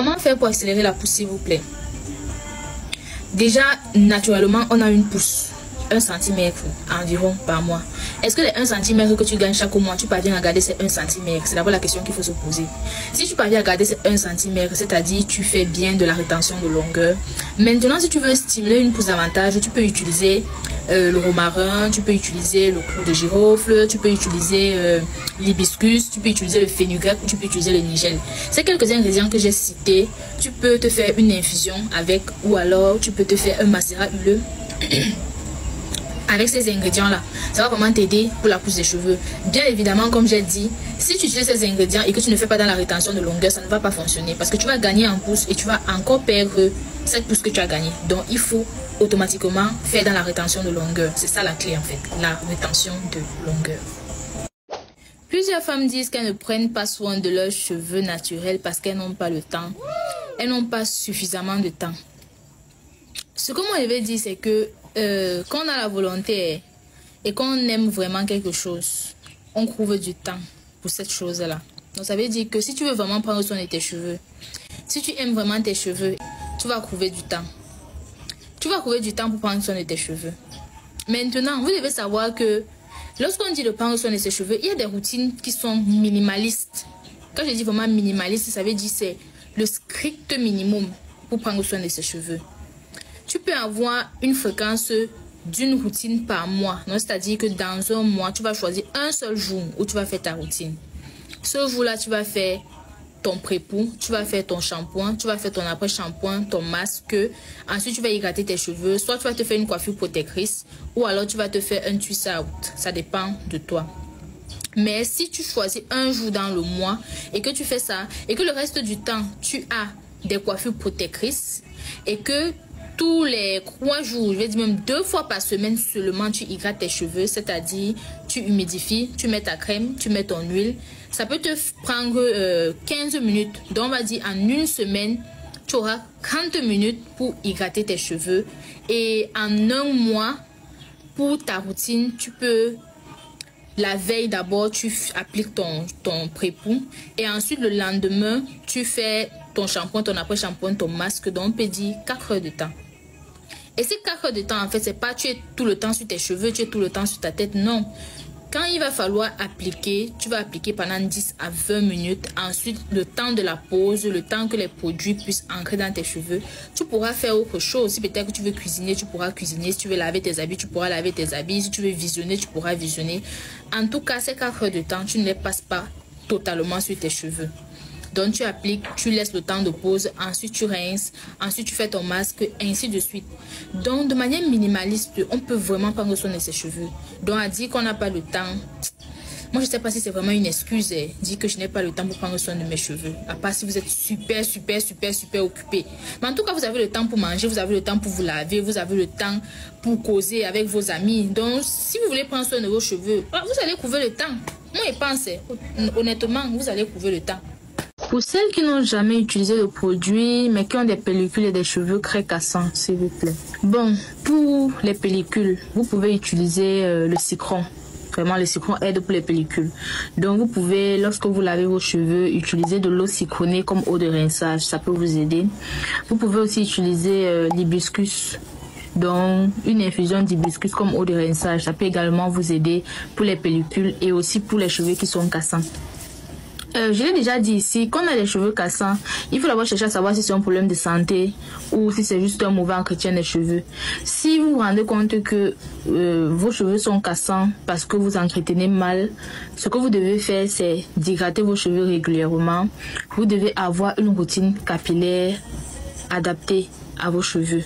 comment faire pour accélérer la pousse, s'il vous plaît? Déjà, naturellement, on a une pousse. 1 cm environ par mois. Est-ce que les 1 cm que tu gagnes chaque mois, tu parviens à garder ces 1 cm? C'est d'abord la question qu'il faut se poser. Si tu parviens à garder ces 1 cm, c'est-à-dire tu fais bien de la rétention de longueur. Maintenant, si tu veux stimuler une pousse davantage, tu peux utiliser le romarin, tu peux utiliser le clou de girofle, tu peux utiliser l'hibiscus, tu peux utiliser le fenugrec ou tu peux utiliser le nigel. Ces quelques ingrédients que j'ai cités, tu peux te faire une infusion avec, ou alors tu peux te faire un macérat huileux. Avec ces ingrédients-là, ça va vraiment t'aider pour la pousse des cheveux. Bien évidemment, comme j'ai dit, si tu utilises ces ingrédients et que tu ne fais pas dans la rétention de longueur, ça ne va pas fonctionner. Parce que tu vas gagner en pousse et tu vas encore perdre cette pousse que tu as gagnée. Donc, il faut automatiquement faire dans la rétention de longueur. C'est ça la clé en fait, la rétention de longueur. Plusieurs femmes disent qu'elles ne prennent pas soin de leurs cheveux naturels parce qu'elles n'ont pas le temps. Elles n'ont pas suffisamment de temps. Ce que moi je vais dire, c'est que quand on a la volonté et qu'on aime vraiment quelque chose, on trouve du temps pour cette chose-là. Donc ça veut dire que si tu veux vraiment prendre soin de tes cheveux, si tu aimes vraiment tes cheveux, tu vas trouver du temps. Tu vas trouver du temps pour prendre soin de tes cheveux. Maintenant, vous devez savoir que lorsqu'on dit de prendre soin de ses cheveux, il y a des routines qui sont minimalistes. Quand je dis vraiment minimaliste, ça veut dire c'est le strict minimum pour prendre soin de ses cheveux. Tu peux avoir une fréquence d'une routine par mois. C'est-à-dire que dans un mois, tu vas choisir un seul jour où tu vas faire ta routine. Ce jour-là, tu vas faire ton pré-pou, tu vas faire ton shampoing, tu vas faire ton après-shampoing, ton masque. Ensuite, tu vas hydrater tes cheveux. Soit tu vas te faire une coiffure protectrice ou alors tu vas te faire un twist out. Ça dépend de toi. Mais si tu choisis un jour dans le mois et que tu fais ça et que le reste du temps, tu as des coiffures protectrices et que tous les 3 jours, je vais dire même 2 fois par semaine seulement, tu hydrates tes cheveux, c'est-à-dire tu humidifies, tu mets ta crème, tu mets ton huile. Ça peut te prendre 15 minutes. Donc on va dire en une semaine, tu auras 30 minutes pour hydrater tes cheveux. Et en un mois, pour ta routine, tu peux... La veille d'abord, tu appliques ton pré-pou. Et ensuite, le lendemain, tu fais ton shampoing, ton après-shampoing, ton masque. Donc on peut dire 4 heures de temps. Et ces 4 heures de temps, en fait, c'est pas tu es tout le temps sur tes cheveux, tu es tout le temps sur ta tête, non. Quand il va falloir appliquer, tu vas appliquer pendant 10 à 20 minutes. Ensuite, le temps de la pause, le temps que les produits puissent entrer dans tes cheveux, tu pourras faire autre chose. Si peut-être que tu veux cuisiner, tu pourras cuisiner. Si tu veux laver tes habits, tu pourras laver tes habits. Si tu veux visionner, tu pourras visionner. En tout cas, ces 4 heures de temps, tu ne les passes pas totalement sur tes cheveux. Donc tu appliques, tu laisses le temps de pause, ensuite tu rinces, ensuite tu fais ton masque, ainsi de suite. Donc de manière minimaliste, on peut vraiment prendre soin de ses cheveux. Donc à dire qu'on n'a pas le temps, moi je ne sais pas si c'est vraiment une excuse, dire que je n'ai pas le temps pour prendre soin de mes cheveux. À part si vous êtes super occupé. Mais en tout cas, vous avez le temps pour manger, vous avez le temps pour vous laver, vous avez le temps pour causer avec vos amis. Donc si vous voulez prendre soin de vos cheveux, vous allez trouver le temps. Moi je pense, honnêtement, vous allez trouver le temps. Pour celles qui n'ont jamais utilisé le produit, mais qui ont des pellicules et des cheveux très cassants, s'il vous plaît. Bon, pour les pellicules, vous pouvez utiliser le citron. Vraiment, le citron aide pour les pellicules. Donc, vous pouvez, lorsque vous lavez vos cheveux, utiliser de l'eau citronnée comme eau de rinçage. Ça peut vous aider. Vous pouvez aussi utiliser l'hibiscus. Donc, une infusion d'hibiscus comme eau de rinçage. Ça peut également vous aider pour les pellicules et aussi pour les cheveux qui sont cassants. Je l'ai déjà dit ici, quand on a les cheveux cassants, il faut d'abord chercher à savoir si c'est un problème de santé ou si c'est juste un mauvais entretien des cheveux. Si vous vous rendez compte que vos cheveux sont cassants parce que vous entretenez mal, ce que vous devez faire, c'est d'hydrater vos cheveux régulièrement. Vous devez avoir une routine capillaire adaptée à vos cheveux.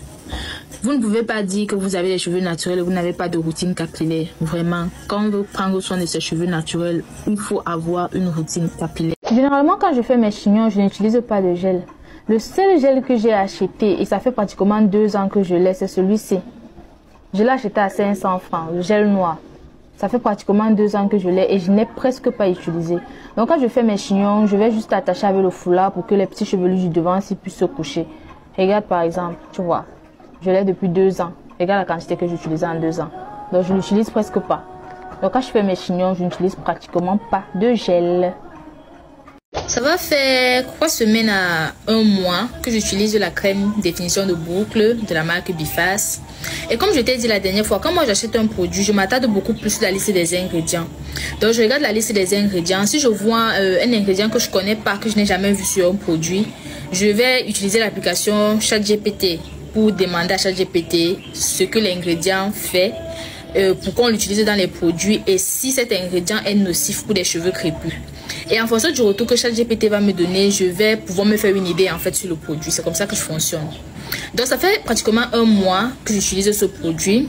Vous ne pouvez pas dire que vous avez des cheveux naturels et vous n'avez pas de routine capillaire. Vraiment, quand on veut prendre soin de ses cheveux naturels, il faut avoir une routine capillaire. Généralement, quand je fais mes chignons, je n'utilise pas de gel. Le seul gel que j'ai acheté, et ça fait pratiquement 2 ans que je l'ai, c'est celui-ci. Je l'ai acheté à 500 francs, le gel noir. Ça fait pratiquement 2 ans que je l'ai et je n'ai presque pas utilisé. Donc quand je fais mes chignons, je vais juste attacher avec le foulard pour que les petits chevelus du devant puissent se coucher. Regarde par exemple, tu vois. Je l'ai depuis 2 ans. Regarde la quantité que j'utilisais en 2 ans. Donc je l'utilise presque pas. Donc quand je fais mes chignons, je n'utilise pratiquement pas de gel. Ça va faire 3 semaines à 1 mois que j'utilise la crème définition de boucle de la marque Biface. Et comme je t'ai dit la dernière fois, quand moi j'achète un produit, je m'attarde beaucoup plus sur la liste des ingrédients. Donc je regarde la liste des ingrédients. Si je vois un ingrédient que je connais pas, que je n'ai jamais vu sur un produit, je vais utiliser l'application ChatGPT pour demander à ChatGPT ce que l'ingrédient fait pour qu'on l'utilise dans les produits et si cet ingrédient est nocif pour des cheveux crépus. Et en fonction du retour que ChatGPT va me donner, je vais pouvoir me faire une idée en fait sur le produit. C'est comme ça que je fonctionne. Donc ça fait pratiquement 1 mois que j'utilise ce produit.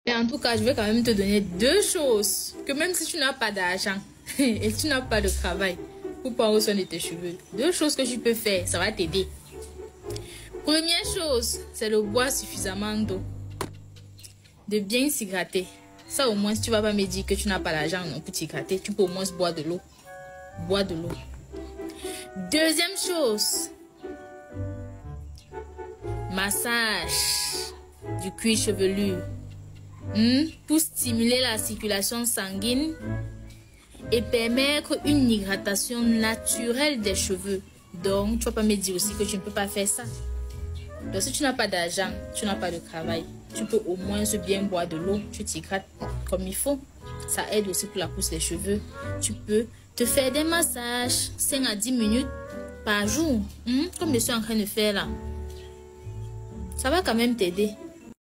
Et en tout cas, je vais quand même te donner 2 choses que même si tu n'as pas d'argent et tu n'as pas de travail pour prendre soin de tes cheveux, 2 choses que tu peux faire, ça va t'aider. Première chose, c'est de boire suffisamment d'eau, de bien s'hydrater. Ça au moins, si tu vas pas me dire que tu n'as pas d'argent pour t'hydrater, tu peux au moins boire de l'eau. Boire de l'eau. Deuxième chose, massage du cuir chevelu. Pour stimuler la circulation sanguine et permettre une hydratation naturelle des cheveux. Donc, tu ne vas pas me dire aussi que tu ne peux pas faire ça. Donc, si tu n'as pas d'argent, tu n'as pas de travail, tu peux au moins bien boire de l'eau, tu t'hydrates comme il faut. Ça aide aussi pour la pousse des cheveux. Tu peux te faire des massages 5 à 10 minutes par jour, comme je suis en train de faire là. Ça va quand même t'aider.